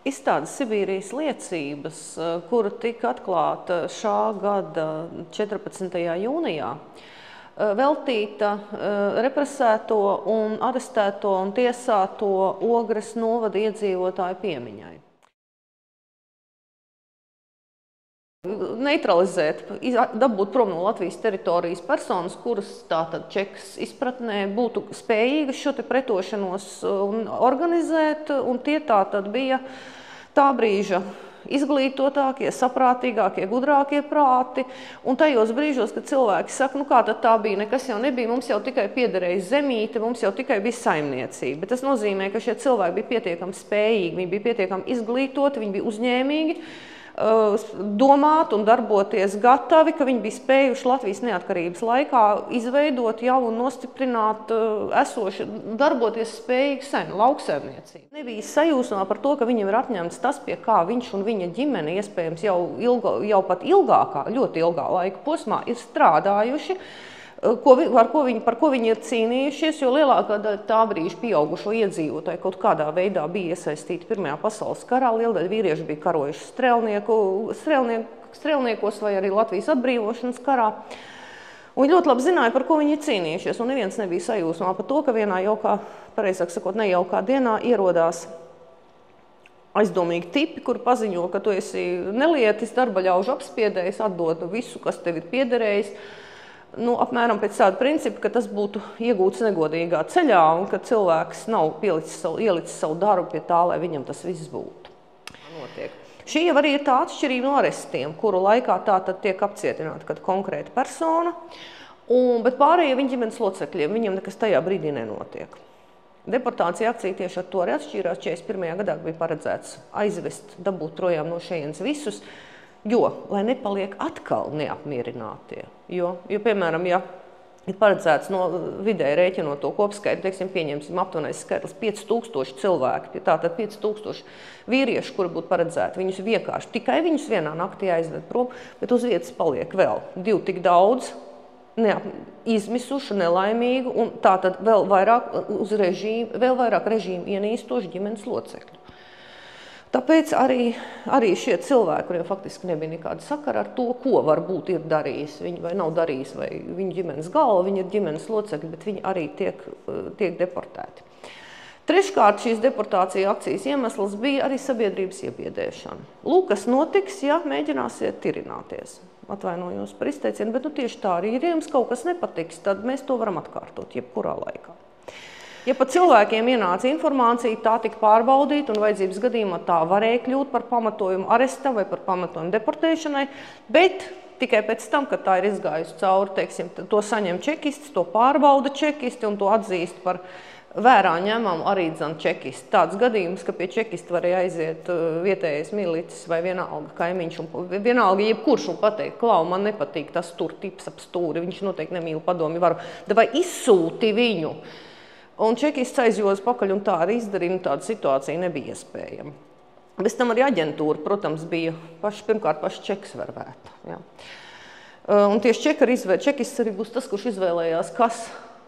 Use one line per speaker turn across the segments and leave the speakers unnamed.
Izstāde Sibīrijas liecības, kura tika atklāta šā gada 14. jūnijā, veltīta represēto un arestēto un tiesāto Ogres novada iedzīvotāju piemiņai. Neutralizēt, dabūt prom no Latvijas teritorijas personas, kuras tātad Čekas izpratnē būtu spējīgas šo te pretošanos organizēt, un tie tātad bija tā brīža izglītotākie, saprātīgākie, gudrākie prāti, un tajos brīžos, kad cilvēki saka, nu kā tad tā bija, nekas jau nebija, mums jau tikai piederēja zemīte, mums jau tikai bija saimniecība. Bet tas nozīmē, ka šie cilvēki bija pietiekami spējīgi, viņi bija pietiekami izglītoti, viņi bija uzņēmīgi, domāt un darboties gatavi, ka viņi bija spējuši Latvijas neatkarības laikā izveidot jau un nostiprināt esoši, darboties spējīgi sen, lauksaimniecību. Nebija sajūsmā par to, ka viņam ir atņemts tas, pie kā viņš un viņa ģimene iespējams jau pat ilgākā, ļoti ilgā laika posmā ir strādājuši, par ko viņi ir cīnījušies, jo lielākā daļa tā brīža pieaugušo iedzīvotāju kaut kādā veidā bija iesaistīti Pirmajā pasaules karā. Liela daļa vīrieši bija karojuši strēlniekos vai arī Latvijas atbrīvošanas karā. Un ļoti labi zināja, par ko viņi ir cīnījušies, un neviens nebija sajūsmā par to, ka vienā jaukā, pareizāk sakot, nejaukā dienā ierodās aizdomīgi tipi, kuri paziņo, ka tu esi nelietis, darba ļaužu apspiedējis, atdod visu, kas tev ir piederējis. Apmēram pēc tāda principa, ka tas būtu iegūts negodīgā ceļā un ka cilvēks nav ielicis savu darbu pie tā, lai viņam tas viss būtu. Notiek. Šī jau arī ir tā atšķirība no arestiem, kuru laikā tā tad tiek apcietināta kāda konkrēta persona, bet pārējie viņa ģimenes locekļiem, viņam nekas tajā brīdī nenotiek. Deportācija akcija tieši ar to arī atšķīrās. 41. gadā bija paredzēts aizvest, dabūt projām no šejienes visus, jo, lai nepaliek atkal neapmierinātie. Jo, piemēram, ja ir paredzēts no vidēji rēķinot to kopskaitu, teiksim, pieņemsim aptuvenais skaitlis 5000 cilvēki, tātad 5000 vīrieši, kuri būtu paredzēti, viņus vienkārši tikai viņus vienā naktī aizved prom, bet uz vietas paliek vēl 2 tik daudz, izmisušu, nelaimīgu, un tātad vēl vairāk režīmu ienīstošu ģimenes locekļu. Tāpēc arī šie cilvēki, kuriem faktiski nebija nekāda sakara ar to, ko varbūt ir darījis, viņi vai nav darījis, vai viņa ģimenes galva, viņi ir ģimenes locekļi, bet viņi arī tiek deportēti. Treškārt šīs deportācija akcijas iemesls bija arī sabiedrības iebiedēšana. Lūk, kas notiks, ja mēģināsiet tirināties. Atvainojos par izteicienu, bet tieši tā arī ir, ja jums kaut kas nepatiks, tad mēs to varam atkārtot jebkurā laikā. Ja pat cilvēkiem ienāca informācija, tā tika pārbaudīta un vajadzības gadījumā tā varēja kļūt par pamatojumu arestam vai par pamatojumu deportēšanai, bet tikai pēc tam, kad tā ir izgājusi cauri, teiksim, to saņem čekisti, to pārbauda čekisti un to atzīst par vērā ņemamu arī čekisti. Tāds gadījums, ka pie čekista varēja aiziet vietējais milicis vai vienalga kaimiņš un vienalga jebkurš un pateikt, klau, man nepatīk tas tur tips ap stūri, viņš noteikti nemīl padomi varu, vai izsūti viņu. Un čekists aizjoz pakaļ un tā arī izdarīja, tāda situācija nebija iespējama. Bez tam arī aģentūra, protams, bija pirmkārt paši čeks vervēta. Ja. Un tieši čekists arī būs tas, kurš izvēlējās, kas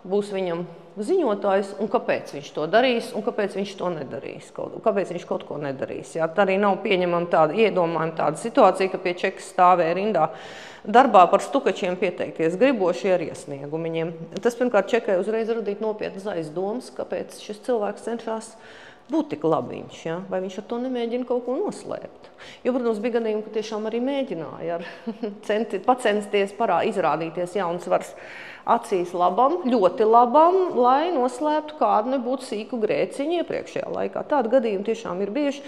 būs viņam ziņotājs un kāpēc viņš to darīs un kāpēc viņš to nedarīs, kāpēc viņš kaut ko nedarīs. Ja. Tā arī nav pieņemama tāda iedomājuma tāda situācija, ka pie čekas stāvēja rindā darbā par stukačiem pieteikties gribošie ar iesniegumiņiem. Tas pirmkārt čekai uzreiz radīt nopietnas aizdomas, kāpēc šis cilvēks cenšas būt tik labiņš, ja? Vai viņš ar to nemēģina kaut ko noslēpt. Jo, protams, bija gadījumi, ka tiešām arī mēģināja pacensties izrādīties jauns svars acīs labam, ļoti labam, lai noslēptu kādu nebūtu sīku grēciņu iepriekšējā laikā. Tādi gadījumi tiešām ir bijuši,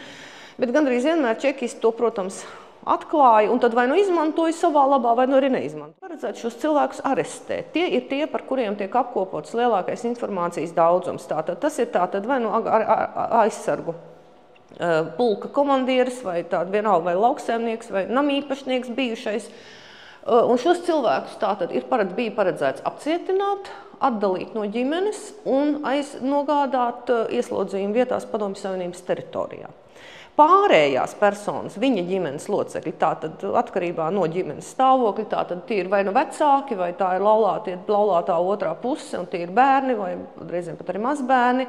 bet gandrīz vienmēr čekisti to, protams, atklāja un tad vai nu izmantoja savā labā, vai nu arī neizmantoja. Paredzēt šos cilvēkus arestēt. Tie ir tie, par kuriem tiek apkopots lielākais informācijas daudzums. Tātad tas ir tātad vai nu aizsargu pulka komandieris, vai tāda vienalga vai lauksaimnieks, vai namīpašnieks bijušais. Un šos cilvēkus tātad bija paredzēts apcietināt, atdalīt no ģimenes un nogādāt ieslodzījuma vietās Padomju Savienības teritorijā. Pārējās personas, viņa ģimenes locekļi, tātad atkarībā no ģimenes stāvokļa, tātad tie ir vai nu vecāki, vai tā ir laulātā otrā puse, un tie ir bērni, vai reizēm pat arī mazbērni.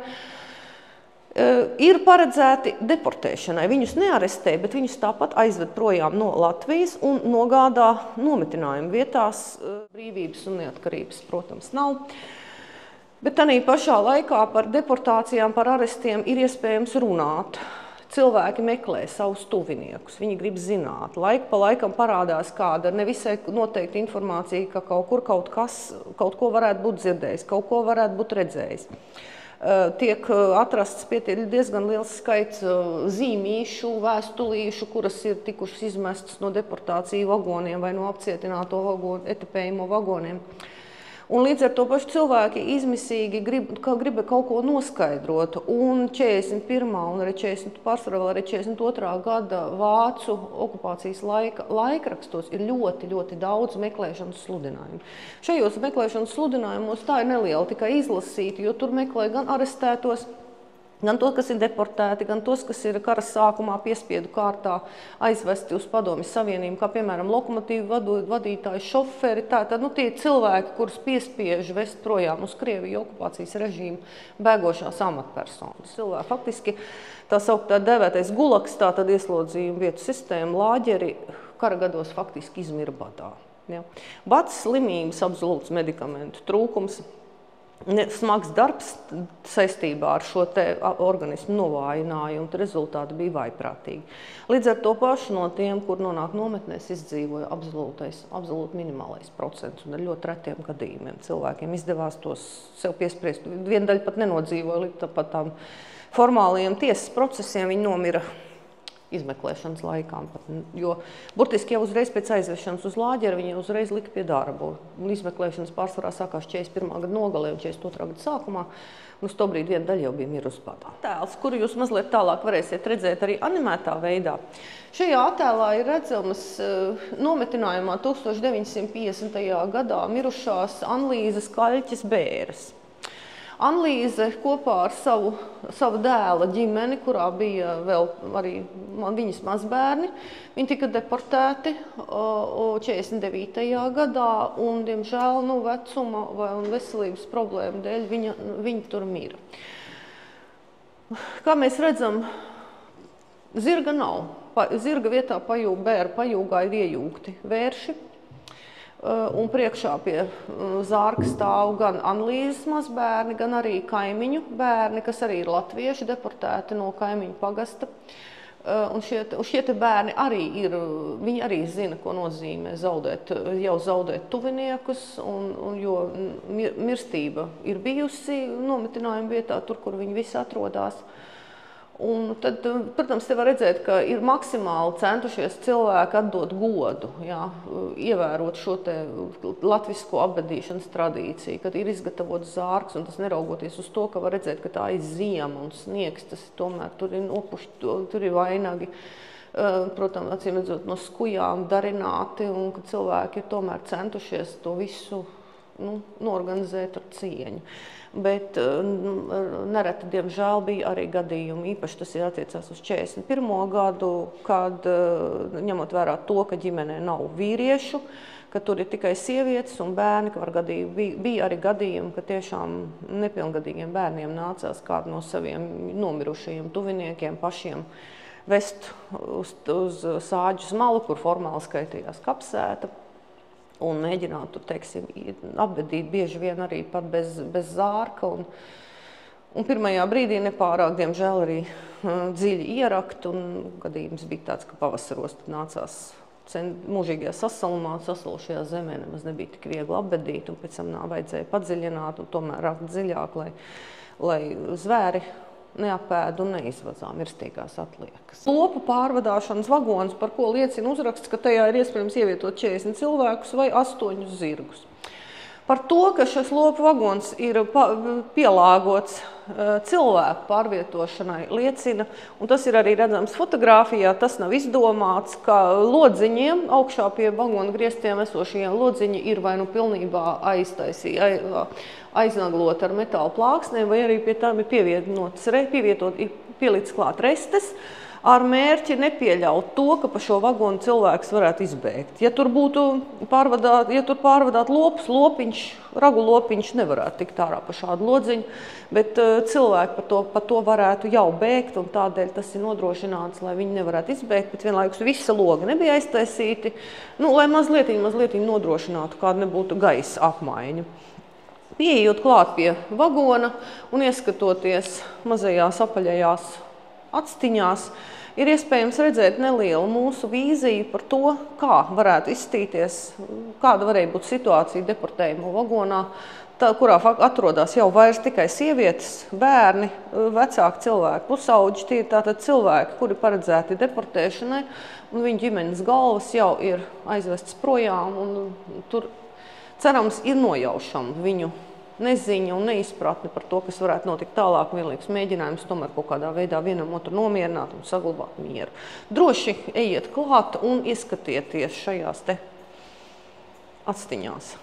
Ir paredzēti deportēšanai. Viņus nearestē, bet viņus tāpat aizved projām no Latvijas un nogādā nometinājumu vietās. Brīvības un neatkarības, protams, nav. Bet tādā pašā laikā par deportācijām, par arestiem ir iespējams runāt. Cilvēki meklē savus tuviniekus, viņi grib zināt. Laiku pa laikam parādās kāda nevisai noteikta informācija, ka kaut kur kaut ko varētu būt dzirdējis, kaut ko varētu būt redzējis. Tiek atrasts diezgan liels skaits zīmīšu, vēstulīšu, kuras ir tikušas izmestas no deportāciju vagoniem vai no apcietināto etapējumu vagoniem. Un līdz ar to paši cilvēki izmisīgi grib kaut ko noskaidrot. Un 41. un arī 42. gada vācu okupācijas laikrakstos ir ļoti daudz meklēšanas sludinājumu. Šajos meklēšanas sludinājumos tā ir neliela tikai izlasīta, jo tur meklē gan arestētos, gan to, kas ir deportēti, gan tos, kas ir kara sākumā piespiedu kārtā aizvesti uz Padomju Savienību, kā piemēram lokomotīvu vadītāji, šoferi. Tātad tie cilvēki, kurus piespiež vest projām uz Krieviju okupācijas režīmu bēgošās amatpersonas. Cilvēki faktiski tā sauktā devētais gulaks, tātad ieslodzījuma vietu sistēma, lāģeri kara gados faktiski izmira badā. Ja. Bads, slimības, absolūts medikamentu trūkums, smags darbs saistībā ar šo te organismu novājinājumu, un rezultāti bija vaiprātīgi. Līdz ar to pašu no tiem, kur nonāk nometnēs, izdzīvoja absolūti minimālais procents, un ar ļoti retiem gadījumiem cilvēkiem izdevās tos sev piespriest. Viena daļa pat nenodzīvoja līdz pat tām formālajiem tiesas procesiem, viņi nomira izmeklēšanas laikām. Jo burtiski jau uzreiz pēc aizvešanas uz lāģeri viņi uzreiz lika pie darbu. Izmeklēšanas pārsvarā sākās 41. gada nogalē un 42. gada sākumā. Un uz to brīdi viena daļa jau bija mirusi badā. Tēls, kuru jūs mazliet tālāk varēsiet redzēt arī animētā veidā. Šajā attēlā ir redzamas nometinājumā 1950. gadā mirušās Anlīzes Kaļķes bēres. Anlīze kopā ar savu dēla ģimeni, kurā bija vēl arī viņas mazbērni, viņi tika deportēti 49. gadā un, diemžēl, vecuma un veselības problēmu dēļ viņi tur mira. Kā mēs redzam, zirga nav. Zirga vietā bēra pajūgā ir iejūgti vērši. Un priekšā pie zārka stāv gan Anlīzes mazbērni, gan arī kaimiņu bērni, kas arī ir latvieši deportēti no kaimiņu pagasta. Un šie te bērni viņi arī zina, ko nozīmē zaudēt tuviniekus, jo mirstība ir bijusi nometinājuma vietā, tur, kur viņi visi atrodās. Un tad, protams, te var redzēt, ka ir maksimāli centušies cilvēki atdot godu, ievērot šo te latvisko apbedīšanas tradīciju, kad ir izgatavots zārks, un tas neraugoties uz to, ka var redzēt, ka tā ir ziema un sniegs, tas tomēr tur ir nopušķi, tur ir vainagi, protams, acīm redzot, no skujām darināti, un ka cilvēki ir tomēr centušies to visu norganizēt ar cieņu. Bet nereti, diemžēl, bija arī gadījumi, īpaši tas ir attiecās uz 41. gadu, kad, ņemot vērā to, ka ģimenē nav vīriešu, ka tur ir tikai sievietes un bērni, ka bija arī gadījumi, ka tiešām nepilngadīgiem bērniem nācās kādu no saviem nomirušajiem tuviniekiem pašiem vest uz Sāģes malu, kur formāli skaitījās kapsēta. Un mēģināt, teiksim, apbedīt bieži vien arī pat bez zārka. Un pirmajā brīdī nepārāk, diemžēl, arī dziļi ierakt. Un gadījums bija tāds, ka pavasaros nācās mūžīgajā sasalumā, sasalušajā zemē nemaz nebija tik viegli apbedīt. Un pēc tam vajadzēja padziļināt un tomēr rakt dziļāk, lai zvēri neapēd un neizvazā mirstīgās atliekas. Lopu pārvadāšanas vagons, par ko liecina uzraksts, ka tajā ir iespējams ievietot 40 cilvēkus vai 8 zirgus. Par to, ka šis lopu vagons ir pielāgots cilvēku pārvietošanai, liecina, un tas ir arī redzams fotogrāfijā, tas nav izdomāts, ka lodziņiem, augšā pie vagona griestiem esošajiem lodziņi ir vai pilnībā aiznaglot ar metāla plāksnēm, vai arī pie tām ir pielīdz klāt restes, ar mērķi nepieļaut to, ka pa šo vagonu cilvēks varētu izbēgt. Ja tur pārvadāt lopus, ragu lopiņš nevarētu tikt ārā pa šādu lodziņu, bet cilvēki pa to varētu jau bēgt, un tādēļ tas ir nodrošināts, lai viņi nevarētu izbēgt, bet vienlaikus visa loga nebija aiztaisīti, lai mazliet nodrošinātu, kāda nebūtu gaisa apmaiņa. Pieejot klāt pie vagona un ieskatoties mazajās apaļajās atstiņās, ir iespējams redzēt nelielu mūsu vīziju par to, kā varētu izstīties, kāda varēja būt situācija deportējuma vagonā, kurā atrodas jau vairs tikai sievietes, bērni, vecāki cilvēki, pusauģi, tie ir tātad cilvēki, kuri paredzēti deportēšanai, un viņu ģimenes galvas jau ir aizvestas projām, un tur cerams ir nojaušama viņu neziņa un neizpratne par to, kas varētu notikt tālāk, vienlīdz mēģinājums tomēr kaut kādā veidā vienam otru nomierināt un saglabāt mieru. Droši ejiet klāt un ieskatieties šajās te atstiņās.